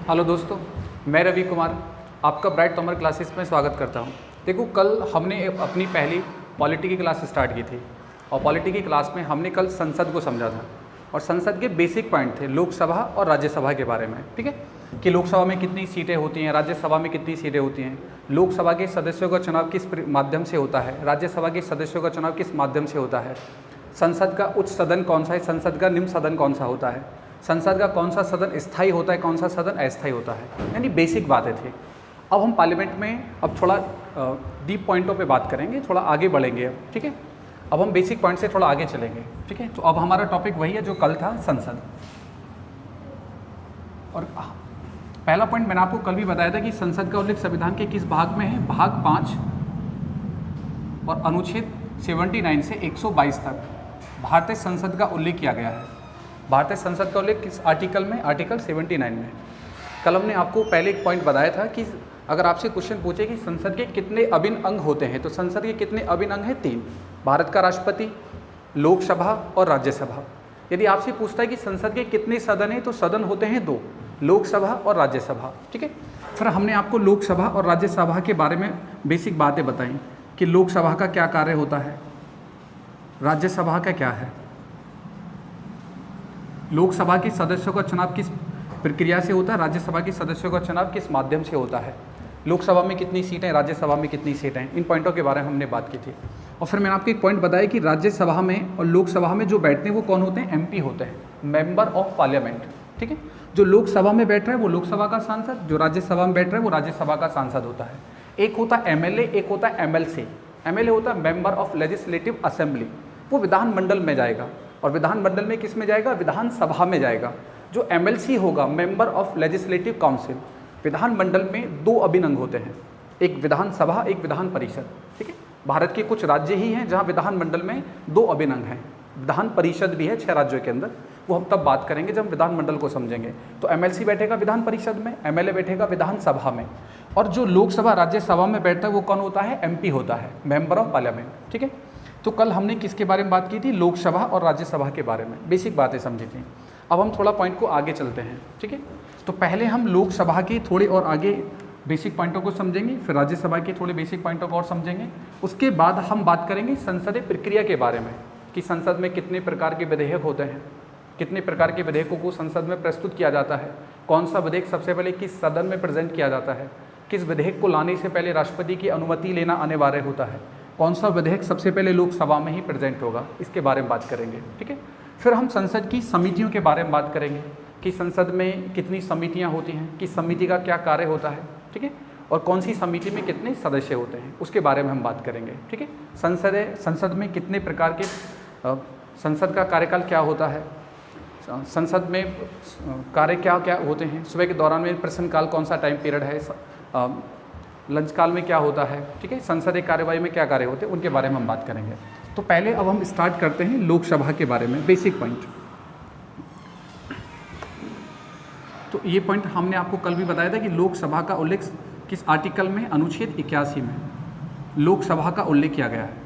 Hello दोस्तों, मैं रवि कुमार आपका ब्राइट तोमर क्लासेस में स्वागत करता हूं। देखो, कल हमने अपनी पहली पॉलिटी की क्लास स्टार्ट की थी और पॉलिटी की क्लास में हमने कल संसद को समझा था और संसद के बेसिक पॉइंट थे लोकसभा और राज्यसभा के बारे में। ठीक है कि लोकसभा में कितनी सीटें होती हैं, राज्यसभा में कितनी सीटें होती हैं, लोकसभा के सदस्यों का चुनाव किस माध्यम से होता है, राज्यसभा के सदस्यों का चुनाव किस माध्यम से होता है, संसद का उच्च सदन कौन सा है, संसद का निम्न सदन कौन सा होता है, संसद का कौन सा सदन स्थायी होता है, कौन सा सदन अस्थायी होता है, यानी बेसिक बातें थी। अब हम पार्लियामेंट में अब थोड़ा डीप पॉइंटों पे बात करेंगे, थोड़ा आगे बढ़ेंगे अब। ठीक है, अब हम बेसिक पॉइंट से थोड़ा आगे चलेंगे। ठीक है, तो अब हमारा टॉपिक वही है जो कल था, संसद। और पहला पॉइंट मैंने आपको कल भी बताया था कि संसद का उल्लेख संविधान के किस भाग में है, भाग 5 और अनुच्छेद 79 से 122 तक भारतीय संसद का उल्लेख किया गया है। भारतीय संसद का उल्लेख किस आर्टिकल में, आर्टिकल 79 में। कल हमने आपको पहले एक पॉइंट बताया था कि अगर आपसे क्वेश्चन पूछे कि संसद के कितने अभिन्न अंग होते हैं, तो संसद के कितने अभिन्न अंग हैं? 3। भारत का राष्ट्रपति, लोकसभा और राज्यसभा। यदि आपसे पूछता है कि संसद के कितने सदन हैं, तो सदन होते हैं 2, लोकसभा और राज्यसभा। ठीक है, फिर हमने आपको लोकसभा और राज्यसभा के बारे में बेसिक बातें बताई कि लोकसभा का क्या कार्य होता है, राज्यसभा का क्या है, लोकसभा के सदस्यों का चुनाव किस प्रक्रिया से होता है, राज्यसभा के सदस्यों का चुनाव किस माध्यम से होता है, लोकसभा में कितनी सीटें, राज्यसभा में कितनी सीटें, इन पॉइंटों के बारे में हमने बात की थी। और फिर मैंने आपको एक पॉइंट बताया कि राज्यसभा में और लोकसभा में जो बैठते हैं वो कौन होते हैं? एमपी होते हैं, मेंबर ऑफ पार्लियामेंट। ठीक है, जो लोकसभा में बैठ रहा है वो लोकसभा का सांसद, जो राज्यसभा में बैठ रहा है वो राज्यसभा का सांसद होता है। एक होता है एमएलए, एक होता है एमएलसी। एमएलए होता है मेंबर ऑफ लेजिस्लेटिव असेंबली, वो विधानमंडल में जाएगा, और विधानमंडल में किस में जाएगा? विधानसभा में जाएगा। जो एमएलसी होगा, मेंबर ऑफ लेजिस्लेटिव काउंसिल, विधानमंडल में 2 अभिन्न अंग होते हैं, एक विधानसभा, एक विधान परिषद। ठीक है, भारत के कुछ राज्य ही हैं जहां विधानमंडल में 2 अभिन्न अंग हैं, विधान परिषद भी है 6 राज्यों के अंदर, वो हम तब बात करेंगे जब विधानमंडल को समझेंगे। तो एमएलसी बैठेगा विधान परिषद में, एमएलए बैठेगा विधानसभा में, और जो लोकसभा राज्यसभा में बैठता है वो कौन होता है? एमपी होता है, मेंबर ऑफ पार्लियामेंट। ठीक है, तो कल हमने किसके बारे में बात की थी? लोकसभा और राज्यसभा के बारे में बेसिक बातें समझी थी। अब हम थोड़ा पॉइंट को आगे चलते हैं। ठीक है, तो पहले हम लोकसभा के थोड़े और आगे बेसिक पॉइंटों को समझेंगे, फिर राज्यसभा के थोड़े बेसिक पॉइंटों को और समझेंगे। उसके बाद हम बात करेंगे संसदीय प्रक्रिया के बारे में कि संसद में कितने प्रकार के विधेयक होते हैं, कितने प्रकार के विधेयकों को संसद में प्रस्तुत किया जाता है, कौन सा विधेयक सबसे पहले किस सदन में प्रेजेंट किया जाता है, किस विधेयक को लाने से पहले राष्ट्रपति की अनुमति लेना अनिवार्य होता है, कौन सा विधेयक सबसे पहले लोकसभा में ही प्रेजेंट होगा, इसके बारे में बात करेंगे। ठीक है, फिर हम संसद की समितियों के बारे में बात करेंगे कि संसद में कितनी समितियां होती हैं, किस समिति का क्या कार्य होता है। ठीक है, और कौन सी समिति में कितने सदस्य होते हैं, उसके बारे में हम बात करेंगे। ठीक है, संसद में कितने प्रकार के संसद का कार्यकाल क्या होता है, संसद में कार्य क्या क्या होते हैं, सुबह के दौरान में प्रश्नकाल कौन सा टाइम पीरियड है, लंच काल में क्या होता है। ठीक है, संसदीय कार्यवाही में क्या कार्य होते हैं, उनके बारे में हम बात करेंगे। तो पहले अब हम स्टार्ट करते हैं लोकसभा के बारे में, बेसिक पॉइंट। तो ये पॉइंट हमने आपको कल भी बताया था कि लोकसभा का उल्लेख किस आर्टिकल में, अनुच्छेद 81 में लोकसभा का उल्लेख किया गया है।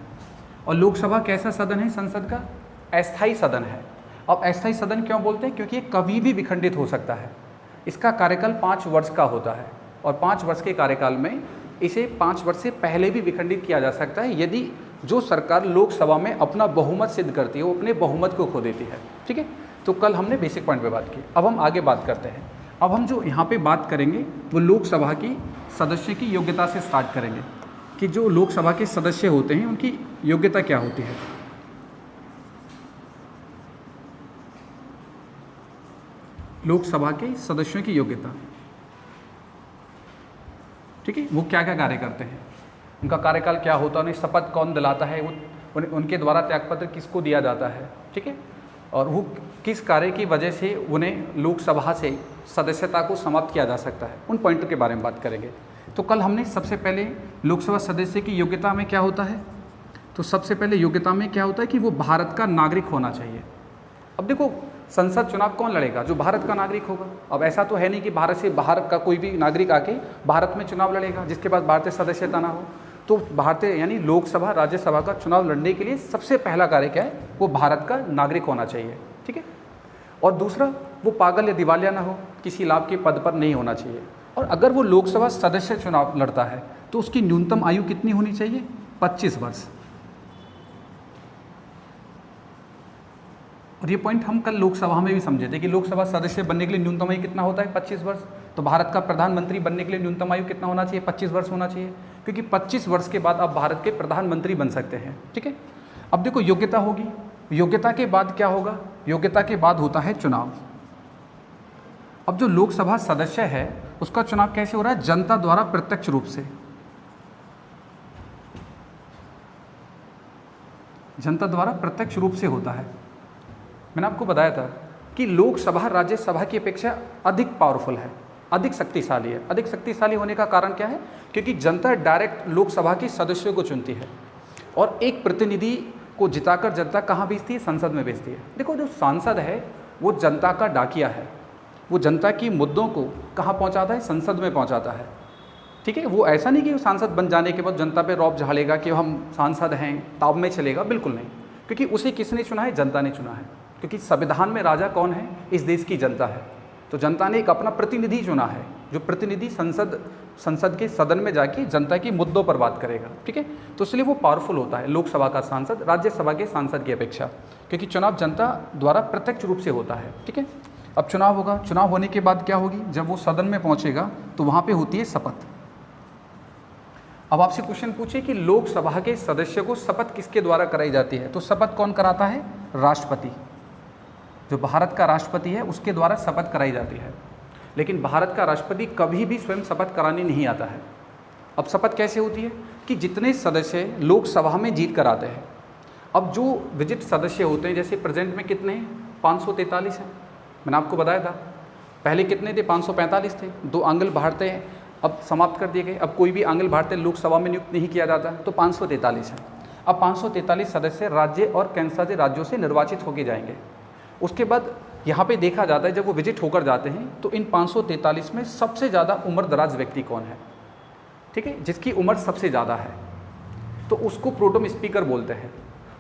और लोकसभा कैसा सदन है? संसद का अस्थायी सदन है। अब अस्थायी सदन क्यों बोलते हैं? क्योंकि ये कभी भी विखंडित हो सकता है। इसका कार्यकाल 5 वर्ष का होता है, और 5 वर्ष के कार्यकाल में इसे 5 वर्ष से पहले भी विखंडित किया जा सकता है यदि जो सरकार लोकसभा में अपना बहुमत सिद्ध करती है वो अपने बहुमत को खो देती है। ठीक है, तो कल हमने बेसिक पॉइंट पे बात की। अब हम आगे बात करते हैं। अब हम जो यहाँ पे बात करेंगे वो लोकसभा की सदस्य की योग्यता से स्टार्ट करेंगे कि जो लोकसभा के सदस्य होते हैं उनकी योग्यता क्या होती है। लोकसभा के सदस्यों की योग्यता, ठीक है, वो क्या क्या कार्य करते हैं, उनका कार्यकाल क्या होता है, उन्हें शपथ कौन दिलाता है, उनके द्वारा त्यागपत्र किसको दिया जाता है। ठीक है, और वो किस कार्य की वजह से उन्हें लोकसभा से सदस्यता को समाप्त किया जा सकता है, उन पॉइंटों के बारे में बात करेंगे। तो कल हमने सबसे पहले लोकसभा सदस्य की योग्यता में क्या होता है, तो सबसे पहले योग्यता में क्या होता है कि वो भारत का नागरिक होना चाहिए। अब देखो, संसद चुनाव कौन लड़ेगा? जो भारत का नागरिक होगा। अब ऐसा तो है नहीं कि भारत से बाहर का कोई भी नागरिक आके भारत में चुनाव लड़ेगा जिसके पास भारतीय सदस्यता ना हो। तो भारतीय यानी लोकसभा राज्यसभा का चुनाव लड़ने के लिए सबसे पहला कार्य क्या है? वो भारत का नागरिक होना चाहिए। ठीक है, और दूसरा वो पागल या दिवालिया ना हो, किसी लाभ के पद पर नहीं होना चाहिए। और अगर वो लोकसभा सदस्य चुनाव लड़ता है तो उसकी न्यूनतम आयु कितनी होनी चाहिए? 25 वर्ष। और ये पॉइंट हम कल लोकसभा में भी समझे थे कि लोकसभा सदस्य बनने के लिए न्यूनतम आयु कितना होता है? 25 वर्ष। तो भारत का प्रधानमंत्री बनने के लिए न्यूनतम आयु कितना होना चाहिए? 25 वर्ष होना चाहिए, क्योंकि 25 वर्ष के बाद आप भारत के प्रधानमंत्री बन सकते हैं। ठीक है, अब देखो योग्यता होगी, योग्यता के बाद क्या होगा? योग्यता के बाद होता है चुनाव। अब जो लोकसभा सदस्य है उसका चुनाव कैसे हो रहा है? जनता द्वारा प्रत्यक्ष रूप से। जनता द्वारा प्रत्यक्ष रूप से होता है। मैंने आपको बताया था कि लोकसभा राज्यसभा की अपेक्षा अधिक पावरफुल है, अधिक शक्तिशाली है। अधिक शक्तिशाली होने का कारण क्या है? क्योंकि जनता डायरेक्ट लोकसभा के सदस्यों को चुनती है और एक प्रतिनिधि को जिताकर जनता कहाँ भेजती है? संसद में भेजती है। देखो, जो सांसद है वो जनता का डाकिया है, वो जनता की मुद्दों को कहाँ पहुँचाता है? संसद में पहुँचाता है। ठीक है, वो ऐसा नहीं कि वो सांसद बन जाने के बाद जनता पे रौब झाड़ेगा कि हम सांसद हैं, ताब में चलेगा, बिल्कुल नहीं। क्योंकि उसे किसने चुना है? जनता ने चुना है। क्योंकि संविधान में राजा कौन है? इस देश की जनता है। तो जनता ने एक अपना प्रतिनिधि चुना है, जो प्रतिनिधि संसद के सदन में जाके जनता के मुद्दों पर बात करेगा। ठीक है, तो इसलिए वो पावरफुल होता है लोकसभा का सांसद राज्यसभा के सांसद की अपेक्षा, क्योंकि चुनाव जनता द्वारा प्रत्यक्ष रूप से होता है। ठीक है, अब चुनाव होगा, चुनाव होने के बाद क्या होगी? जब वो सदन में पहुंचेगा तो वहाँ पे होती है शपथ। अब आपसे क्वेश्चन पूछे कि लोकसभा के सदस्य को शपथ किसके द्वारा कराई जाती है? तो शपथ कौन कराता है? राष्ट्रपति। जो भारत का राष्ट्रपति है उसके द्वारा शपथ कराई जाती है। लेकिन भारत का राष्ट्रपति कभी भी स्वयं शपथ कराने नहीं आता है। अब शपथ कैसे होती है? कि जितने सदस्य लोकसभा में जीत कर आते हैं, अब जो विजिट सदस्य होते हैं, जैसे प्रेजेंट में कितने हैं? 543 हैं। मैंने आपको बताया था, पहले कितने थे? 545 थे। 2 आंग्ल भारतीय अब समाप्त कर दिए गए। अब कोई भी आंग्ल भारतीय लोकसभा में नियुक्त नहीं किया जाता, तो 543 है। अब 543 सदस्य राज्य और केंद्रशासित राज्यों से निर्वाचित होके जाएंगे। उसके बाद यहाँ पे देखा जाता है, जब वो विजिट होकर जाते हैं तो इन 543 में सबसे ज़्यादा उम्र दराज व्यक्ति कौन है? ठीक है, जिसकी उम्र सबसे ज़्यादा है तो उसको प्रोटेम स्पीकर बोलते हैं।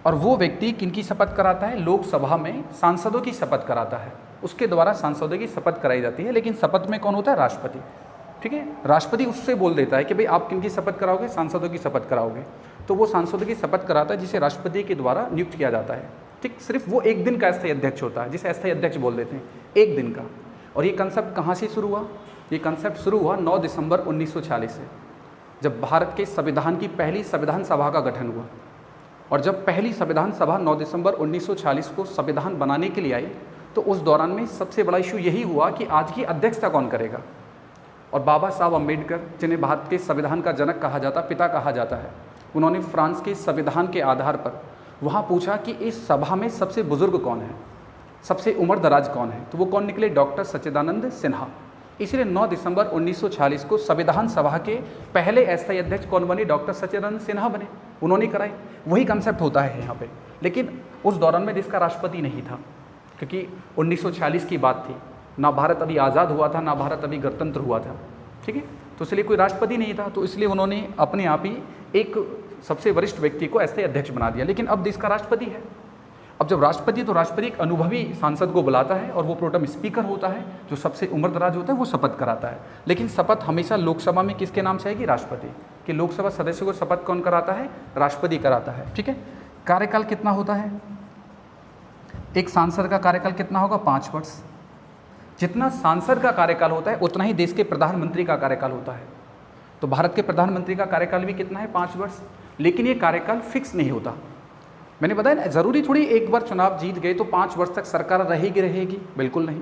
और वो व्यक्ति किनकी शपथ कराता है? लोकसभा में सांसदों की शपथ कराता है। उसके द्वारा सांसदों की शपथ कराई जाती है। लेकिन शपथ में कौन होता है? राष्ट्रपति। ठीक है, राष्ट्रपति उससे बोल देता है कि भाई आप किनकी शपथ कराओगे? सांसदों की शपथ कराओगे। तो वो सांसदों की शपथ कराता है, जिसे राष्ट्रपति के द्वारा नियुक्त किया जाता है। ठीक, सिर्फ वो एक दिन का अस्थायी अध्यक्ष होता है, जिसे अस्थायी अध्यक्ष बोल देते हैं, एक दिन का। और ये कंसेप्ट कहाँ से शुरू हुआ? ये कंसेप्ट शुरू हुआ 9 दिसंबर 1946 से, जब भारत के संविधान की पहली संविधान सभा का गठन हुआ। और जब पहली संविधान सभा 9 दिसंबर 1946 को संविधान बनाने के लिए आई, तो उस दौरान में सबसे बड़ा इशू यही हुआ कि आज की अध्यक्षता कौन करेगा। और बाबा साहब अम्बेडकर, जिन्हें भारत के संविधान का जनक कहा जाता, पिता कहा जाता है, उन्होंने फ्रांस के संविधान के आधार पर वहाँ पूछा कि इस सभा में सबसे बुजुर्ग कौन है, सबसे उम्र दराज कौन है? तो वो कौन निकले? डॉक्टर सच्चिदानंद सिन्हा। इसलिए 9 दिसंबर 1946 को संविधान सभा के पहले अस्थायी अध्यक्ष कौन बने? डॉक्टर सच्चिदानंद सिन्हा बने। उन्होंने कराई। वही कंसेप्ट होता है यहाँ पे। लेकिन उस दौरान में देश का राष्ट्रपति नहीं था, क्योंकि 1946 की बात थी, ना भारत अभी आज़ाद हुआ था, ना भारत अभी गणतंत्र हुआ था। ठीक है, तो इसलिए कोई राष्ट्रपति नहीं था, तो इसलिए उन्होंने अपने आप ही एक सबसे वरिष्ठ व्यक्ति को अस्थायी अध्यक्ष बना दिया। लेकिन अब देश का राष्ट्रपति है। अब जब राष्ट्रपति, तो राष्ट्रपति एक अनुभवी सांसद को बुलाता है और वो प्रोटेम स्पीकर होता है, जो सबसे उम्र दराज होता है, वो शपथ कराता है। लेकिन शपथ हमेशा लोकसभा में किसके नाम से आएगी? राष्ट्रपति। कि लोकसभा सदस्य को शपथ कौन कराता है? राष्ट्रपति कराता है। ठीक है, कार्यकाल कितना होता है? एक सांसद का कार्यकाल कितना होगा? 5 वर्ष। जितना सांसद का कार्यकाल होता है उतना ही देश के प्रधानमंत्री का कार्यकाल होता है। तो भारत के प्रधानमंत्री का कार्यकाल भी कितना है? 5 वर्ष। लेकिन ये कार्यकाल फिक्स नहीं होता। मैंने बताया ना, ज़रूरी थोड़ी एक बार चुनाव जीत गए तो 5 वर्ष तक सरकार रहेगी, बिल्कुल नहीं।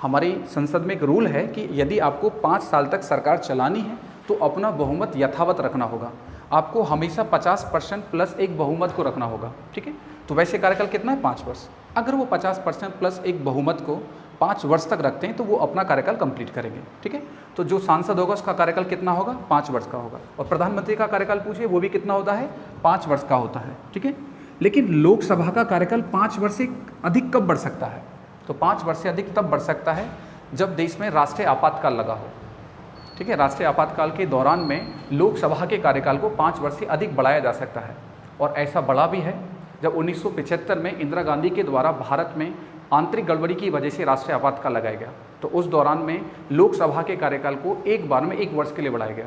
हमारी संसद में एक रूल है कि यदि आपको 5 साल तक सरकार चलानी है तो अपना बहुमत यथावत रखना होगा। आपको हमेशा 50% प्लस एक बहुमत को रखना होगा। ठीक है, तो वैसे कार्यकाल कितना है? 5 वर्ष। अगर वो 50% प्लस एक बहुमत को 5 वर्ष तक रखते हैं तो वो अपना कार्यकाल कंप्लीट करेंगे। ठीक है, तो जो सांसद होगा उसका कार्यकाल कितना होगा? 5 वर्ष का होगा। और प्रधानमंत्री का कार्यकाल पूछिए, वो भी कितना होता है? 5 वर्ष का होता है। ठीक है, लेकिन लोकसभा का कार्यकाल 5 वर्ष से अधिक कब बढ़ सकता है? तो 5 वर्ष से अधिक तब बढ़ सकता है जब देश में राष्ट्रीय आपातकाल लगा हो। ठीक है, राष्ट्रीय आपातकाल के दौरान में लोकसभा के कार्यकाल को 5 वर्ष से अधिक बढ़ाया जा सकता है। और ऐसा बढ़ा भी है जब 1975 में इंदिरा गांधी के द्वारा भारत में आंतरिक गड़बड़ी की वजह से राष्ट्रीय आपातकाल लगाया गया। तो उस दौरान में लोकसभा के कार्यकाल को एक बार में 1 वर्ष के लिए बढ़ाया गया।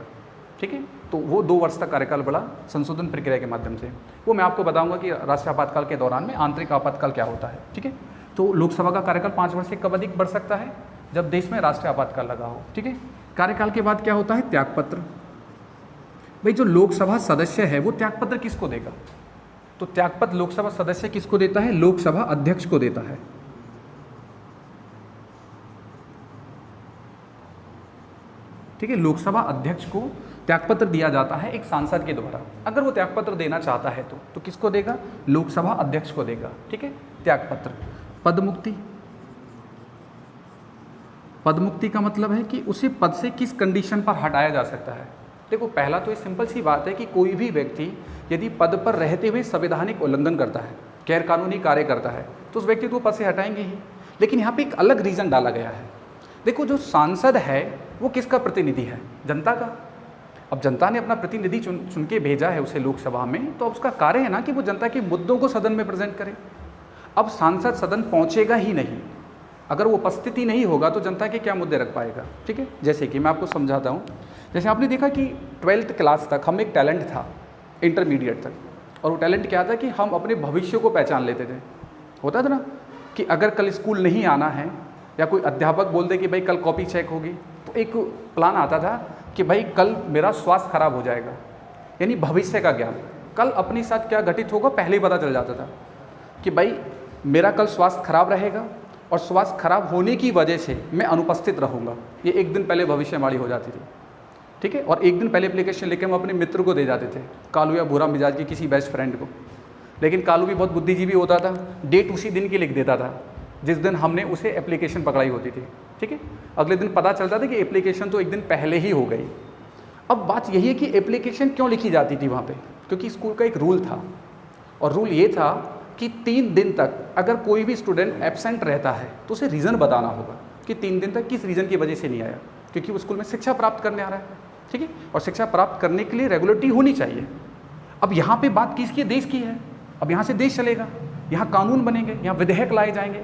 ठीक है, तो वो 2 वर्ष तक कार्यकाल बढ़ा संशोधन प्रक्रिया के माध्यम से। वो मैं आपको बताऊंगा कि राष्ट्रीय आपातकाल के दौरान में आंतरिक आपातकाल क्या होता है। ठीक है, तो लोकसभा का कार्यकाल 5 वर्ष से कब अधिक बढ़ सकता है? जब देश में राष्ट्रीय आपातकाल लगा हो। ठीक है, कार्यकाल के बाद क्या होता है? त्यागपत्र। भाई जो लोकसभा सदस्य है वो त्यागपत्र किसको देगा? तो त्यागपत्र लोकसभा सदस्य किसको देता है? लोकसभा अध्यक्ष को देता है। ठीक है, लोकसभा अध्यक्ष को त्यागपत्र दिया जाता है एक सांसद के द्वारा। अगर वो त्यागपत्र देना चाहता है तो किसको देगा? लोकसभा अध्यक्ष को देगा। ठीक है, त्यागपत्र। पदमुक्ति। पदमुक्ति का मतलब है कि उसे पद से किस कंडीशन पर हटाया जा सकता है। देखो, पहला तो ये सिंपल सी बात है कि कोई भी व्यक्ति यदि पद पर रहते हुए संवैधानिक उल्लंघन करता है, गैर कानूनी कार्य करता है, तो उस व्यक्ति को पद से हटाएंगे ही। लेकिन यहाँ पे एक अलग रीज़न डाला गया है। देखो, जो सांसद है वो किसका प्रतिनिधि है? जनता का। अब जनता ने अपना प्रतिनिधि चुन के भेजा है उसे लोकसभा में, तो अब उसका कार्य है ना कि वो जनता के मुद्दों को सदन में प्रेजेंट करे। अब सांसद सदन पहुँचेगा ही नहीं, अगर वो उपस्थिति नहीं होगा तो जनता के क्या मुद्दे रख पाएगा। ठीक है, जैसे कि मैं आपको समझाता हूँ। जैसे आपने देखा कि 12th क्लास तक हम एक टैलेंट था, इंटरमीडिएट तक, और वो टैलेंट क्या था कि हम अपने भविष्य को पहचान लेते थे। होता था ना कि अगर कल स्कूल नहीं आना है या कोई अध्यापक बोल दे कि भाई कल कॉपी चेक होगी, तो एक प्लान आता था कि भाई कल मेरा स्वास्थ्य खराब हो जाएगा, यानी भविष्य का ज्ञान। कल अपने साथ क्या घटित होगा पहले ही पता चल जाता था कि भाई मेरा कल स्वास्थ्य खराब रहेगा और स्वास्थ्य खराब होने की वजह से मैं अनुपस्थित रहूँगा। ये एक दिन पहले भविष्यवाणी हो जाती थी। ठीक है, और एक दिन पहले एप्लीकेशन लेके हम अपने मित्र को दे जाते थे, कालू या बुरा मिजाज के किसी बेस्ट फ्रेंड को। लेकिन कालू भी बहुत बुद्धिजीवी होता था, डेट उसी दिन की लिख देता था जिस दिन हमने उसे एप्लीकेशन पकड़ाई होती थी। ठीक है, अगले दिन पता चलता था कि एप्लीकेशन तो एक दिन पहले ही हो गई। अब बात यही है कि एप्लीकेशन क्यों लिखी जाती थी वहाँ पे? क्योंकि स्कूल का एक रूल था, और रूल ये था कि 3 दिन तक अगर कोई भी स्टूडेंट एब्सेंट रहता है तो उसे रीज़न बताना होगा कि 3 दिन तक किस रीज़न की वजह से नहीं आया, क्योंकि वो स्कूल में शिक्षा प्राप्त करने आ रहा है। ठीक है, और शिक्षा प्राप्त करने के लिए रेगुलरिटी होनी चाहिए। अब यहाँ पे बात किसकी है? देश की है। अब यहाँ से देश चलेगा, यहाँ कानून बनेंगे, यहाँ विधेयक लाए जाएंगे।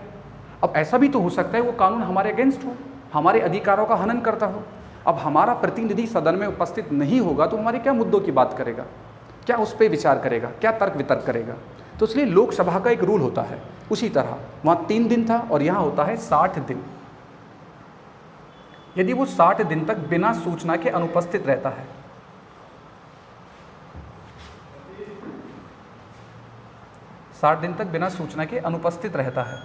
अब ऐसा भी तो हो सकता है वो कानून हमारे अगेंस्ट हो, हमारे अधिकारों का हनन करता हो। अब हमारा प्रतिनिधि सदन में उपस्थित नहीं होगा तो हमारे क्या मुद्दों की बात करेगा, क्या उस पर विचार करेगा, क्या तर्क वितर्क करेगा? तो इसलिए लोकसभा का एक रूल होता है। उसी तरह वहाँ 3 दिन था और यहाँ होता है 60 दिन। यदि वो 60 दिन तक बिना सूचना के अनुपस्थित रहता है, 60 दिन तक बिना सूचना के अनुपस्थित रहता है,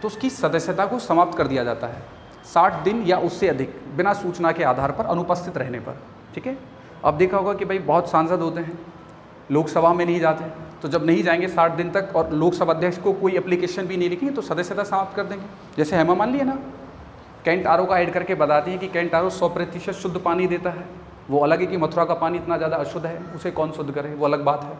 तो उसकी सदस्यता को समाप्त कर दिया जाता है। 60 दिन या उससे अधिक बिना सूचना के आधार पर अनुपस्थित रहने पर। ठीक है, अब देखा होगा कि भाई बहुत सांसद होते हैं, लोकसभा में नहीं जाते, तो जब नहीं जाएंगे 60 दिन तक और लोकसभा अध्यक्ष को कोई एप्लीकेशन भी नहीं लिखेंगे तो सदस्यता समाप्त कर देंगे। जैसे हेमा मान लिया ना, कैंट आर ओ का ऐड करके बताती हैं कि कैंट आर ओ 100% शुद्ध पानी देता है। वो अलग है कि मथुरा का पानी इतना ज़्यादा अशुद्ध है, उसे कौन शुद्ध करे, वो अलग बात है,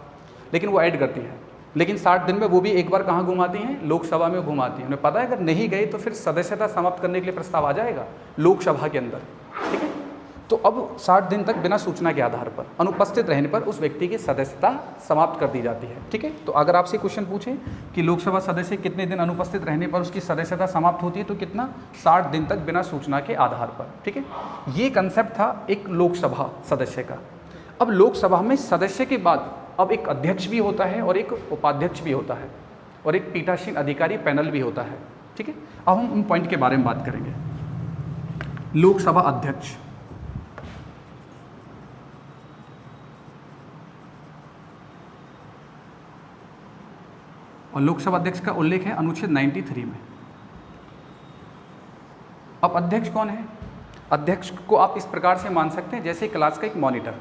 लेकिन वो ऐड करती है। लेकिन 60 दिन में वो भी एक बार कहाँ घुमाती हैं? लोकसभा में घुमाती हैं। उन्हें पता है अगर नहीं गए तो फिर सदस्यता समाप्त करने के लिए प्रस्ताव आ जाएगा लोकसभा के अंदर। ठीक है, तो अब 60 दिन तक बिना सूचना के आधार पर अनुपस्थित रहने पर उस व्यक्ति की सदस्यता समाप्त कर दी जाती है। ठीक है, तो अगर आपसे क्वेश्चन पूछे कि लोकसभा सदस्य कितने दिन अनुपस्थित रहने पर उसकी सदस्यता समाप्त होती है, तो कितना? 60 दिन तक बिना सूचना के आधार पर। ठीक है, ये कंसेप्ट था एक लोकसभा सदस्य का। अब लोकसभा में सदस्य के बाद अब एक अध्यक्ष भी होता है और एक उपाध्यक्ष भी होता है और एक पीठासीन अधिकारी पैनल भी होता है। ठीक है, अब हम उन पॉइंट के बारे में बात करेंगे। लोकसभा अध्यक्ष, और लोकसभा अध्यक्ष का उल्लेख है अनुच्छेद 93 में। अब अध्यक्ष कौन है? अध्यक्ष को आप इस प्रकार से मान सकते हैं जैसे क्लास का एक मॉनिटर।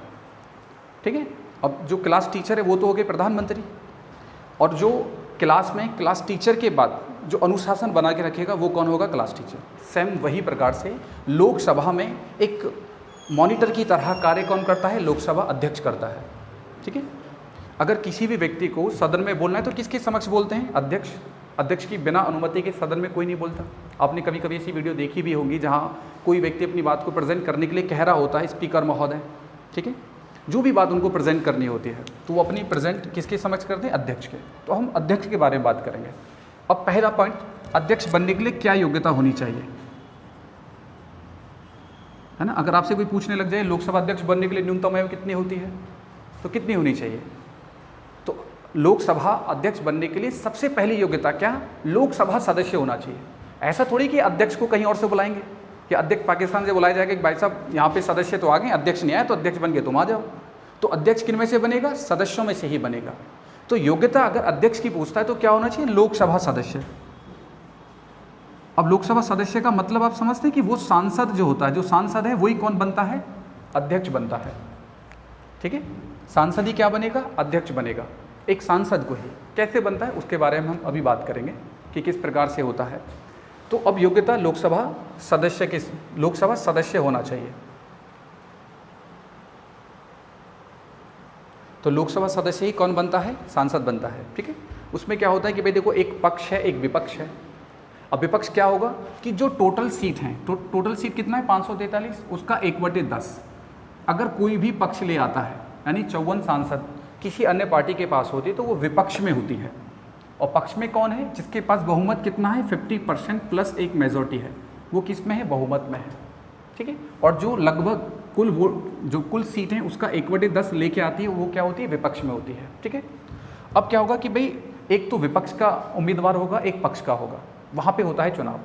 ठीक है, अब जो क्लास टीचर है वो तो हो गए प्रधानमंत्री, और जो क्लास में क्लास टीचर के बाद जो अनुशासन बना के रखेगा वो कौन होगा? Class teacher. सेम वही प्रकार से लोकसभा में एक मॉनिटर की तरह कार्य कौन करता है? लोकसभा अध्यक्ष करता है। ठीक है, अगर किसी भी व्यक्ति को सदन में बोलना है तो किसके समक्ष बोलते हैं? अध्यक्ष। अध्यक्ष की बिना अनुमति के सदन में कोई नहीं बोलता। आपने कभी कभी ऐसी वीडियो देखी भी होगी जहाँ कोई व्यक्ति अपनी बात को प्रेजेंट करने के लिए कह रहा होता है स्पीकर महोदय। ठीक है, जो भी बात उनको प्रेजेंट करनी होती है तो वो अपनी प्रेजेंट किसके समक्ष करते हैं? अध्यक्ष के। तो हम अध्यक्ष के बारे में बात करेंगे। अब पहला पॉइंट, अध्यक्ष बनने के लिए क्या योग्यता होनी चाहिए, है ना। अगर आपसे कोई पूछने लग जाए लोकसभा अध्यक्ष बनने के लिए न्यूनतम आयु कितनी होती है, तो कितनी होनी चाहिए, तो लोकसभा अध्यक्ष बनने के लिए सबसे पहली योग्यता क्या, लोकसभा सदस्य होना चाहिए। ऐसा थोड़ी कि अध्यक्ष को कहीं और से बुलाएंगे, कि अध्यक्ष पाकिस्तान से बुलाया जाएगा कि भाई साहब यहाँ पे सदस्य तो आ गए, अध्यक्ष नहीं आए तो अध्यक्ष बन गए, तुम आ जाओ। तो अध्यक्ष किन में से बनेगा, सदस्यों में से ही बनेगा। तो योग्यता अगर अध्यक्ष की पूछता है तो क्या होना चाहिए, लोकसभा सदस्य। अब लोकसभा सदस्य का मतलब आप समझते हैं कि वो सांसद जो होता है, जो सांसद है वही कौन बनता है, अध्यक्ष बनता है। ठीक है, सांसद ही क्या बनेगा, अध्यक्ष बनेगा। एक सांसद को ही कैसे बनता है उसके बारे में हम अभी बात करेंगे कि किस प्रकार से होता है। तो अब योग्यता लोकसभा सदस्य होना चाहिए। तो लोकसभा सदस्य ही कौन बनता है, सांसद बनता है। ठीक है, उसमें क्या होता है कि भाई देखो, एक पक्ष है एक विपक्ष है। अब विपक्ष क्या होगा कि जो टोटल सीट हैं, टोटल सीट कितना है 543, उसका 1/10 अगर कोई भी पक्ष ले आता है, यानी 54 सांसद किसी अन्य पार्टी के पास होती है तो वो विपक्ष में होती है। और पक्ष में कौन है, जिसके पास बहुमत कितना है 50% प्लस एक मेजॉरिटी है, वो किस में है, बहुमत में है। ठीक है, और जो लगभग कुल सीटें उसका 1/10 लेके आती है वो क्या होती है, विपक्ष में होती है। ठीक है, अब क्या होगा कि भाई एक तो विपक्ष का उम्मीदवार होगा, एक पक्ष का होगा, वहाँ पे होता है चुनाव,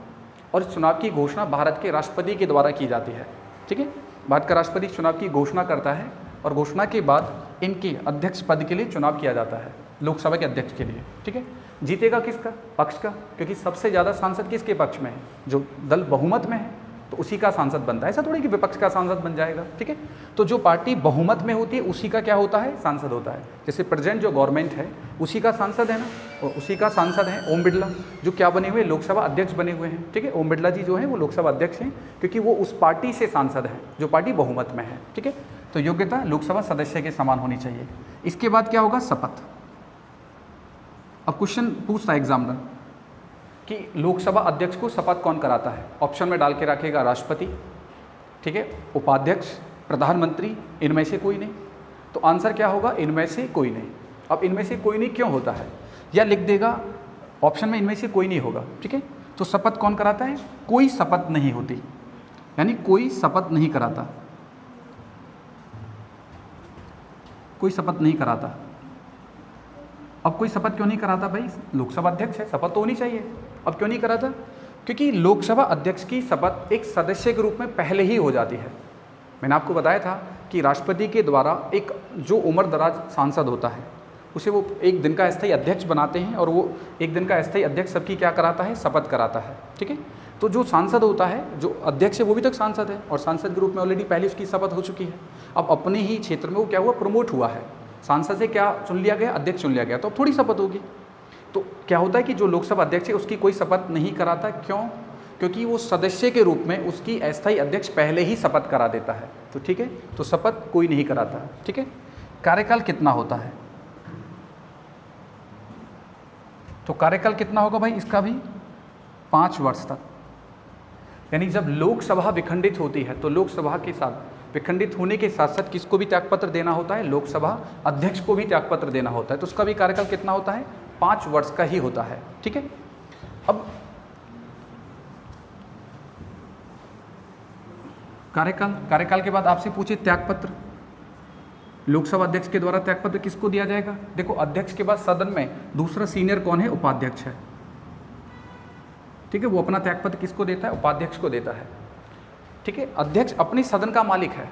और इस चुनाव की घोषणा भारत के राष्ट्रपति के द्वारा की जाती है। ठीक है, भारत का राष्ट्रपति चुनाव की घोषणा करता है और घोषणा के बाद इनके अध्यक्ष पद के लिए चुनाव किया जाता है, लोकसभा के अध्यक्ष के लिए। ठीक है, जीतेगा किसका, पक्ष का, क्योंकि सबसे ज़्यादा सांसद किसके पक्ष में है, जो दल बहुमत में है तो उसी का सांसद बनता है। ऐसा थोड़ी कि विपक्ष का सांसद बन जाएगा। ठीक है, तो जो पार्टी बहुमत में होती है उसी का क्या होता है, सांसद होता है। जैसे प्रेजेंट जो गवर्नमेंट है उसी का सांसद है ना, और उसी का सांसद है ओम बिरला, जो क्या बने हुए, लोकसभा अध्यक्ष बने हुए हैं। ठीक है, ओम बिरला जी जो है वो लोकसभा अध्यक्ष हैं, क्योंकि वो उस पार्टी से सांसद हैं जो पार्टी बहुमत में है। ठीक है, तो योग्यता लोकसभा सदस्य के समान होनी चाहिए। इसके बाद क्या होगा, शपथ। अब क्वेश्चन पूछता है एग्जामिनर कि लोकसभा अध्यक्ष को शपथ कौन कराता है, ऑप्शन में डाल के रखेगा राष्ट्रपति, ठीक है, उपाध्यक्ष, प्रधानमंत्री, इनमें से कोई नहीं। तो आंसर क्या होगा, इनमें से कोई नहीं। अब इनमें से कोई नहीं क्यों होता है, या लिख देगा ऑप्शन में इनमें से कोई नहीं होगा। ठीक है, तो शपथ कौन कराता है, कोई शपथ नहीं होती, यानी कोई शपथ नहीं कराता, कोई शपथ नहीं कराता। अब कोई शपथ क्यों नहीं कराता भाई, लोकसभा अध्यक्ष है, शपथ तो होनी चाहिए। अब क्यों नहीं कराता, क्योंकि लोकसभा अध्यक्ष की शपथ एक सदस्य के रूप में पहले ही हो जाती है। मैंने आपको बताया था कि राष्ट्रपति के द्वारा एक जो उम्र दराज सांसद होता है उसे वो एक दिन का अस्थायी अध्यक्ष बनाते हैं, और वो एक दिन का अस्थायी अध्यक्ष सबकी क्या कराता है, शपथ कराता है। ठीक है, तो जो सांसद होता है, जो अध्यक्ष है वो भी तो एक सांसद है, और सांसद के रूप में ऑलरेडी पहले उसकी शपथ हो चुकी है। अब अपने ही क्षेत्र में वो क्या हुआ, प्रमोट हुआ है, सांसद से क्या चुन लिया गया, अध्यक्ष चुन लिया गया, तो अब थोड़ी शपथ होगी। तो क्या होता है कि जो लोकसभा अध्यक्ष है उसकी कोई शपथ नहीं कराता, क्यों, क्योंकि वो सदस्य के रूप में उसकी अस्थायी अध्यक्ष पहले ही शपथ करा देता है। तो ठीक है, तो शपथ कोई नहीं कराता। ठीक है, कार्यकाल कितना होता है, तो कार्यकाल कितना होगा भाई, इसका भी 5 वर्ष तक। यानी जब लोकसभा विखंडित होती है तो लोकसभा के साथ विखंडित होने के साथ साथ किसको भी त्यागपत्र देना होता है, लोकसभा अध्यक्ष को भी त्यागपत्र देना होता है। तो उसका भी कार्यकाल कितना होता है, 5 वर्ष का ही होता है। ठीक है, अब कार्यकाल के बाद आपसे पूछे त्यागपत्र, लोकसभा अध्यक्ष के द्वारा त्यागपत्र किसको दिया जाएगा। देखो, अध्यक्ष के बाद सदन में दूसरा सीनियर कौन है, उपाध्यक्ष है। ठीक है, वो अपना त्यागपत्र किसको देता है, उपाध्यक्ष को देता है। ठीक है, अध्यक्ष अपने सदन का मालिक है।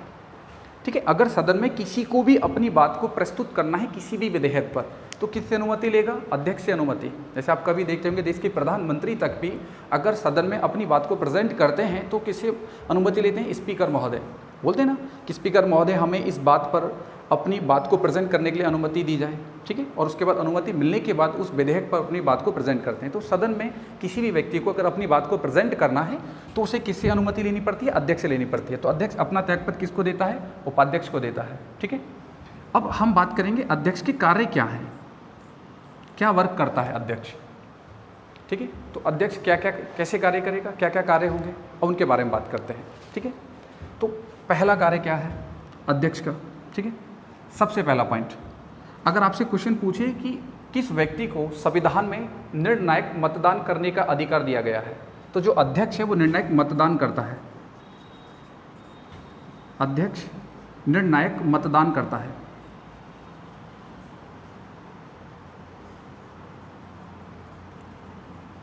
ठीक है, अगर सदन में किसी को भी अपनी बात को प्रस्तुत करना है किसी भी विधेयक पर, तो किससे अनुमति लेगा, अध्यक्ष से अनुमति। जैसे आप कभी देखते होंगे देश के प्रधानमंत्री तक भी अगर सदन में अपनी बात को प्रेजेंट करते हैं तो किससे अनुमति लेते हैं, स्पीकर महोदय। बोलते हैं ना कि स्पीकर महोदय हमें इस बात पर अपनी बात को प्रेजेंट करने के लिए अनुमति दी जाए। ठीक है, और उसके बाद अनुमति मिलने के बाद उस विधेयक पर अपनी बात को प्रेजेंट करते हैं। तो सदन में किसी भी व्यक्ति को अगर अपनी बात को प्रेजेंट करना है तो उसे किससे अनुमति लेनी पड़ती है, अध्यक्ष से लेनी पड़ती है। तो अध्यक्ष अपना त्यागपत्र किसको देता है, उपाध्यक्ष को देता है। ठीक है, अब हम बात करेंगे अध्यक्ष के कार्य क्या हैं, क्या वर्क करता है अध्यक्ष। ठीक है, तो अध्यक्ष क्या क्या कैसे कार्य करेगा, क्या क्या कार्य होंगे, और उनके बारे में बात करते हैं। ठीक है, तो पहला कार्य क्या है अध्यक्ष का। ठीक है, सबसे पहला पॉइंट, अगर आपसे क्वेश्चन पूछे कि किस व्यक्ति को संविधान में निर्णायक मतदान करने का अधिकार दिया गया है? तो जो अध्यक्ष है वो निर्णायक मतदान करता है। अध्यक्ष निर्णायक मतदान करता है।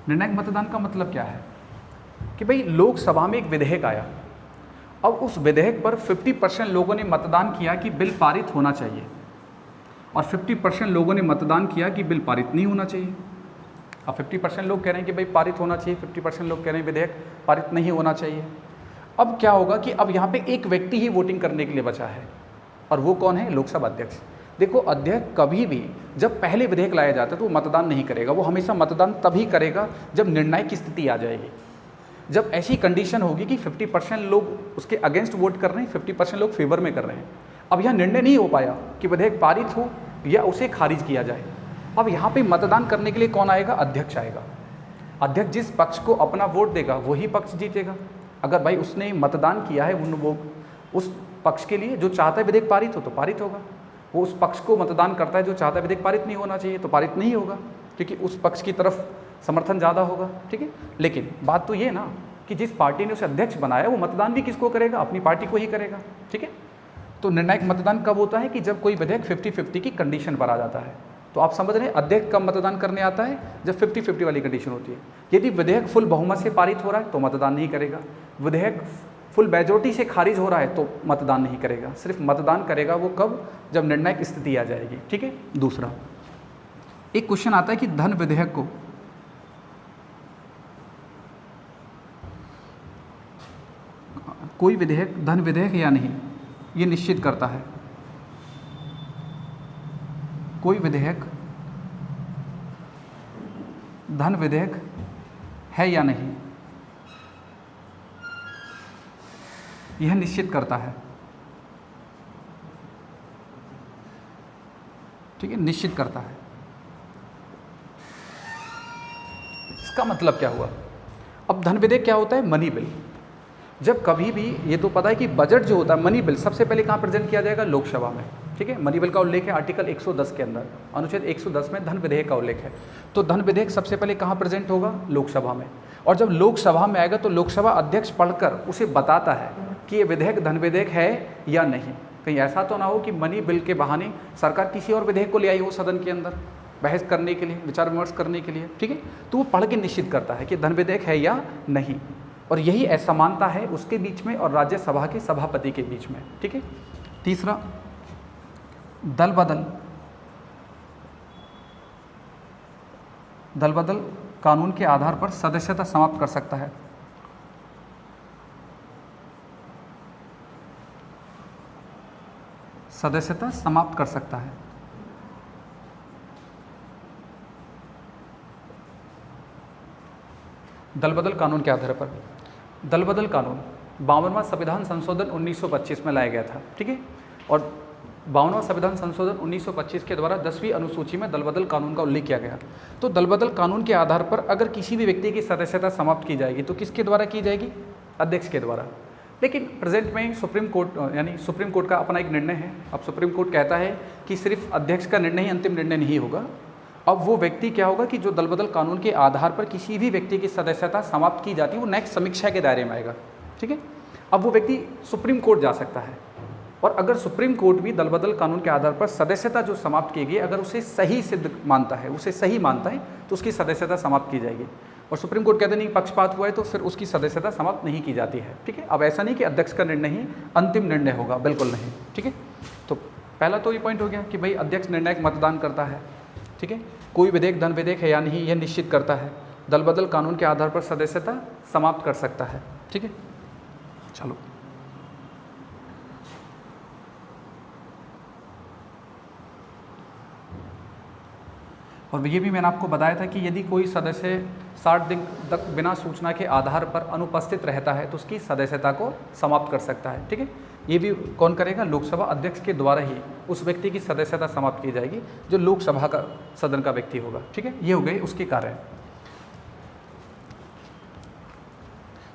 निर्णायक मतदान का मतलब क्या है कि भाई लोकसभा में एक विधेयक आया, अब उस विधेयक पर 50% लोगों ने मतदान किया कि बिल पारित होना चाहिए और 50% लोगों ने मतदान किया कि बिल पारित नहीं होना चाहिए। अब 50% लोग कह रहे हैं कि भाई पारित होना चाहिए, 50% लोग कह रहे हैं विधेयक पारित नहीं होना चाहिए। अब क्या होगा कि अब यहाँ पे एक व्यक्ति ही वोटिंग करने के लिए बचा है और वो कौन है? लोकसभा अध्यक्ष। देखो, अध्यक्ष कभी भी जब पहले विधेयक लाया जाता है तो वो मतदान नहीं करेगा, वो हमेशा मतदान तभी करेगा जब निर्णायक की स्थिति आ जाएगी, जब ऐसी कंडीशन होगी कि 50% लोग उसके अगेंस्ट वोट कर रहे हैं, 50% लोग फेवर में कर रहे हैं। अब यहाँ निर्णय नहीं हो पाया कि विधेयक पारित हो या उसे खारिज किया जाए। अब यहाँ पे मतदान करने के लिए कौन आएगा? अध्यक्ष आएगा। अध्यक्ष जिस पक्ष को अपना वोट देगा वही पक्ष जीतेगा। अगर भाई उसने मतदान किया है वो उस पक्ष के लिए जो चाहता है विधेयक पारित हो तो पारित होगा, वो उस पक्ष को मतदान करता है जो चाहता है विधेयक पारित नहीं होना चाहिए तो पारित नहीं होगा, क्योंकि उस पक्ष की तरफ समर्थन ज़्यादा होगा। ठीक है, लेकिन बात तो ये ना कि जिस पार्टी ने उसे अध्यक्ष बनाया वो मतदान भी किसको करेगा? अपनी पार्टी को ही करेगा। ठीक है, तो निर्णायक मतदान कब होता है? कि जब कोई विधेयक 50-50 की कंडीशन पर आ जाता है। तो आप समझ रहे हैं, अध्यक्ष कब मतदान करने आता है? जब 50-50 वाली कंडीशन होती है। यदि विधेयक फुल बहुमत से पारित हो रहा है तो मतदान नहीं करेगा, विधेयक फुल मेजोरिटी से खारिज हो रहा है तो मतदान नहीं करेगा। सिर्फ मतदान करेगा वो कब? जब निर्णायक स्थिति आ जाएगी। ठीक है, दूसरा एक क्वेश्चन आता है कि धन विधेयक को कोई विधेयक धन विधेयक या नहीं ये निश्चित करता है। कोई विधेयक धन विधेयक है या नहीं यह निश्चित करता है। ठीक है, निश्चित करता है। इसका मतलब क्या हुआ? अब धन विधेयक क्या होता है? Money bill. जब कभी भी, ये तो पता है कि बजट जो होता है, मनी बिल सबसे पहले कहाँ प्रेजेंट किया जाएगा? लोकसभा में। ठीक है, मनी बिल का उल्लेख है आर्टिकल 110 के अंदर, अनुच्छेद 110 में धन विधेयक का उल्लेख है। तो धन विधेयक सबसे पहले कहाँ प्रेजेंट होगा? लोकसभा में। और जब लोकसभा में आएगा तो लोकसभा अध्यक्ष पढ़कर उसे बताता है कि ये विधेयक धन विधेयक है या नहीं। कहीं ऐसा तो ना हो कि मनी बिल के बहाने सरकार किसी और विधेयक को ले आई हो सदन के अंदर बहस करने के लिए, विचार विमर्श करने के लिए। ठीक है, तो वो पढ़ के निश्चित करता है कि धन विधेयक है या नहीं। और यही असमानता है उसके बीच में और राज्यसभा के सभापति के बीच में। ठीक है, तीसरा दल बदल कानून के आधार पर सदस्यता समाप्त कर सकता है। सदस्यता समाप्त कर सकता है। दल बदल कानून के आधार पर। दल बदल कानून 52वां संविधान संशोधन 1925 में लाया गया था। ठीक है, और 52वां संविधान संशोधन 1925 के द्वारा 10वीं अनुसूची में दल बदल कानून का उल्लेख किया गया। तो दल बदल कानून के आधार पर अगर किसी भी व्यक्ति की सदस्यता समाप्त की जाएगी तो किसके द्वारा की जाएगी? अध्यक्ष के द्वारा। लेकिन प्रेजेंट में सुप्रीम कोर्ट यानी सुप्रीम कोर्ट का अपना एक निर्णय है। अब सुप्रीम कोर्ट कहता है कि सिर्फ अध्यक्ष का निर्णय ही अंतिम निर्णय नहीं होगा। अब वो व्यक्ति क्या होगा कि जो दल बदल कानून के आधार पर किसी भी व्यक्ति की सदस्यता समाप्त की जाती है वो नेक्स्ट समीक्षा के दायरे में आएगा। ठीक है, अब वो व्यक्ति सुप्रीम कोर्ट जा सकता है और अगर सुप्रीम कोर्ट भी दल बदल कानून के आधार पर सदस्यता जो समाप्त की गई अगर उसे सही सिद्ध मानता है, उसे सही मानता है तो उसकी सदस्यता समाप्त की जाएगी। और सुप्रीम कोर्ट कहते नहीं पक्षपात हुआ है तो फिर उसकी सदस्यता समाप्त नहीं की जाती है। ठीक है, अब ऐसा नहीं कि अध्यक्ष का निर्णय ही अंतिम निर्णय होगा, बिल्कुल नहीं। ठीक है, तो पहला तो ये पॉइंट हो गया कि भाई अध्यक्ष निर्णायक मतदान करता है। ठीक है, कोई विधेयक धन विधेयक है या नहीं यह निश्चित करता है। दल बदल कानून के आधार पर सदस्यता समाप्त कर सकता है। ठीक है, चलो और ये भी मैंने आपको बताया था कि यदि कोई सदस्य 60 दिन तक बिना सूचना के आधार पर अनुपस्थित रहता है तो उसकी सदस्यता को समाप्त कर सकता है। ठीक है, ये भी कौन करेगा? लोकसभा अध्यक्ष के द्वारा ही उस व्यक्ति की सदस्यता समाप्त की जाएगी जो लोकसभा का सदन का व्यक्ति होगा। ठीक है, ये हो गए उसके कार्य।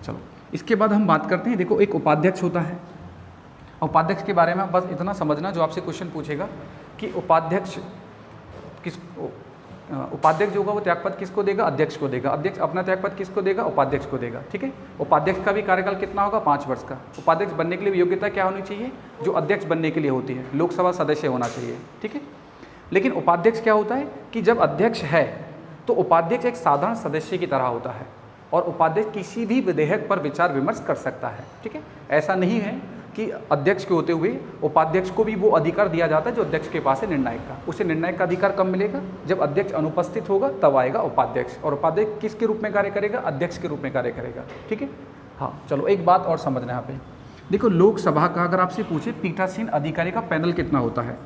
चलो इसके बाद हम बात करते हैं, देखो एक उपाध्यक्ष होता है। उपाध्यक्ष के बारे में बस इतना समझना, जो आपसे क्वेश्चन पूछेगा कि उपाध्यक्ष उपाध्यक्ष जो होगा वो त्यागपत्र किसको देगा? अध्यक्ष को देगा। अध्यक्ष अपना त्यागपत्र किसको देगा? उपाध्यक्ष को देगा। ठीक है। उपाध्यक्ष का भी कार्यकाल कितना होगा? 5 वर्ष का। उपाध्यक्ष बनने के लिए योग्यता क्या होनी चाहिए? जो अध्यक्ष बनने के लिए होती है, लोकसभा सदस्य होना चाहिए। ठीक है। लेकिन उपाध्यक्ष क्या होता है कि जब अध्यक्ष है तो उपाध्यक्ष एक साधारण सदस्य की तरह होता है और उपाध्यक्ष किसी भी विधेयक पर विचार विमर्श कर सकता है। ठीक है। ऐसा नहीं है कि अध्यक्ष के होते हुए उपाध्यक्ष को भी वो अधिकार दिया जाता है जो अध्यक्ष के पास है निर्णायक का। उसे निर्णायक का अधिकार कब मिलेगा? जब अध्यक्ष अनुपस्थित होगा तब आएगा उपाध्यक्ष, और उपाध्यक्ष किसके रूप में कार्य करेगा? अध्यक्ष के रूप में कार्य करेगा। ठीक है। हाँ, चलो एक बात और समझना यहाँ पे। देखो, लोकसभा का अगर आपसे पूछे पीठासीन अधिकारी का पैनल कितना होता है,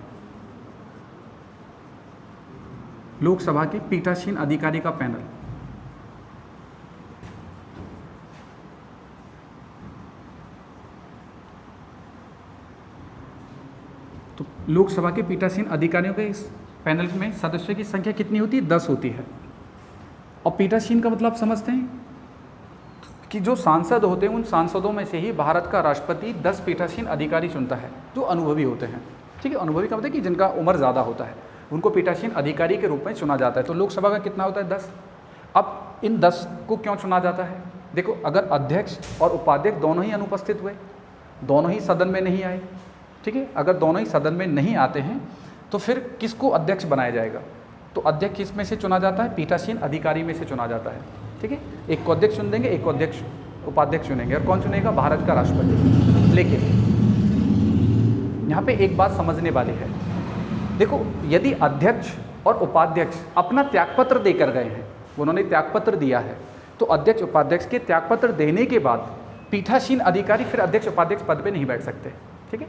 लोकसभा के पीठासीन अधिकारी का पैनल, तो लोकसभा के पीठासीन अधिकारियों के इस पैनल में सदस्यों की संख्या कितनी होती है? 10 होती है। और पीठासीन का मतलब समझते हैं कि जो सांसद होते हैं उन सांसदों में से ही भारत का राष्ट्रपति 10 पीठासीन अधिकारी चुनता है जो अनुभवी होते हैं। ठीक है। अनुभवी का मतलब कि जिनका उम्र ज़्यादा होता है, उनको पीठासीन अधिकारी के रूप में चुना जाता है। तो लोकसभा का कितना होता है? 10। अब इन 10 को क्यों चुना जाता है? देखो, अगर अध्यक्ष और उपाध्यक्ष दोनों ही अनुपस्थित हुए, दोनों ही सदन में नहीं आए, ठीक है, अगर दोनों ही सदन में नहीं आते हैं तो फिर किसको अध्यक्ष बनाया जाएगा? तो अध्यक्ष किस में से चुना जाता है? पीठासीन अधिकारी में से चुना जाता है। ठीक है। एक को अध्यक्ष चुन देंगे, एक को अध्यक्ष उपाध्यक्ष चुनेंगे, और कौन चुनेगा? भारत का राष्ट्रपति। लेकिन यहाँ पे एक बात समझने वाली है। देखो, यदि अध्यक्ष और उपाध्यक्ष अपना त्यागपत्र देकर गए हैं, उन्होंने त्यागपत्र दिया है, तो अध्यक्ष उपाध्यक्ष के त्यागपत्र देने के बाद पीठासीन अधिकारी फिर अध्यक्ष उपाध्यक्ष पद पे नहीं बैठ सकते। ठीक है।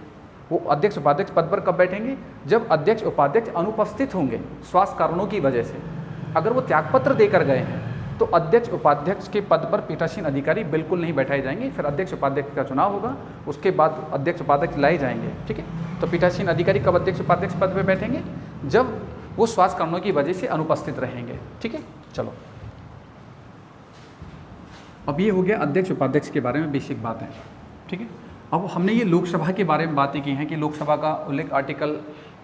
वो अध्यक्ष उपाध्यक्ष पद पर कब बैठेंगे? जब अध्यक्ष उपाध्यक्ष अनुपस्थित होंगे स्वास्थ्य कारणों की वजह से। अगर वो त्यागपत्र देकर गए हैं तो अध्यक्ष उपाध्यक्ष के पद पर पीठासीन अधिकारी बिल्कुल नहीं बैठाए जाएंगे। फिर अध्यक्ष उपाध्यक्ष का चुनाव होगा, उसके बाद अध्यक्ष उपाध्यक्ष लाए जाएंगे। ठीक है। तो पीठासीन अधिकारी कब अध्यक्ष उपाध्यक्ष पद पर बैठेंगे? जब वो स्वास्थ्य कारणों की वजह से अनुपस्थित रहेंगे। ठीक है। चलो, अब ये हो गया अध्यक्ष उपाध्यक्ष के बारे में बेसिक बातें। ठीक है। अब हमने ये लोकसभा के बारे में बातें की हैं कि लोकसभा का उल्लेख आर्टिकल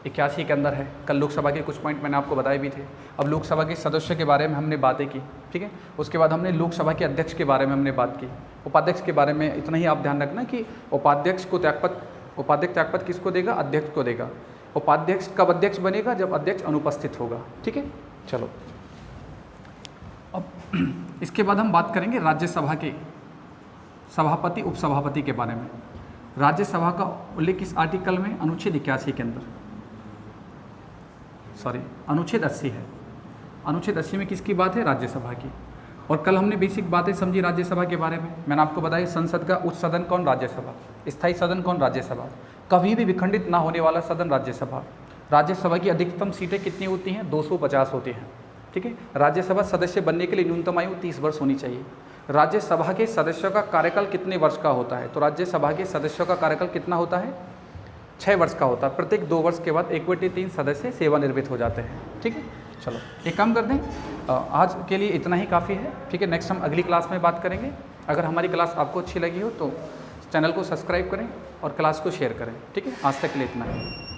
81 के अंदर है। कल लोकसभा के कुछ पॉइंट मैंने आपको बताए भी थे। अब लोकसभा के सदस्य के बारे में हमने बातें की। ठीक है। उसके बाद हमने लोकसभा के अध्यक्ष के बारे में हमने बात की। उपाध्यक्ष के बारे में इतना ही आप ध्यान रखना कि उपाध्यक्ष को उपाध्यक्ष त्यागपत्र किसको देगा? अध्यक्ष को देगा। उपाध्यक्ष कब अध्यक्ष बनेगा? जब अध्यक्ष अनुपस्थित होगा। ठीक है। चलो, अब इसके बाद हम बात करेंगे राज्यसभा के सभापति उपसभापति के बारे में। राज्यसभा का उल्लेख इस आर्टिकल में अनुच्छेद 81 के अंदर, अनुच्छेद 80 है। अनुच्छेद 80 में किसकी बात है? राज्यसभा की। और कल हमने बेसिक बातें समझी राज्यसभा के बारे में। मैंने आपको बताया संसद का उच्च सदन कौन? राज्यसभा। स्थायी सदन कौन? राज्यसभा। कभी भी विखंडित ना होने वाला सदन राज्यसभा। राज्यसभा की अधिकतम सीटें कितनी होती हैं? 250 होती हैं। ठीक है। राज्यसभा सदस्य बनने के लिए न्यूनतम आयु 30 वर्ष होनी चाहिए। राज्यसभा के सदस्यों का कार्यकाल कितने वर्ष का होता है? तो राज्यसभा के सदस्यों का कार्यकाल कितना होता है? 6 वर्ष का होता है। प्रत्येक 2 वर्ष के बाद 1/3 सदस्य सेवानिवृत्त हो जाते हैं। ठीक है। चलो, एक काम कर दें, आज के लिए इतना ही काफ़ी है। ठीक है। नेक्स्ट हम अगली क्लास में बात करेंगे। अगर हमारी क्लास आपको अच्छी लगी हो तो चैनल को सब्सक्राइब करें और क्लास को शेयर करें। ठीक है। आज तक के लिए इतना है।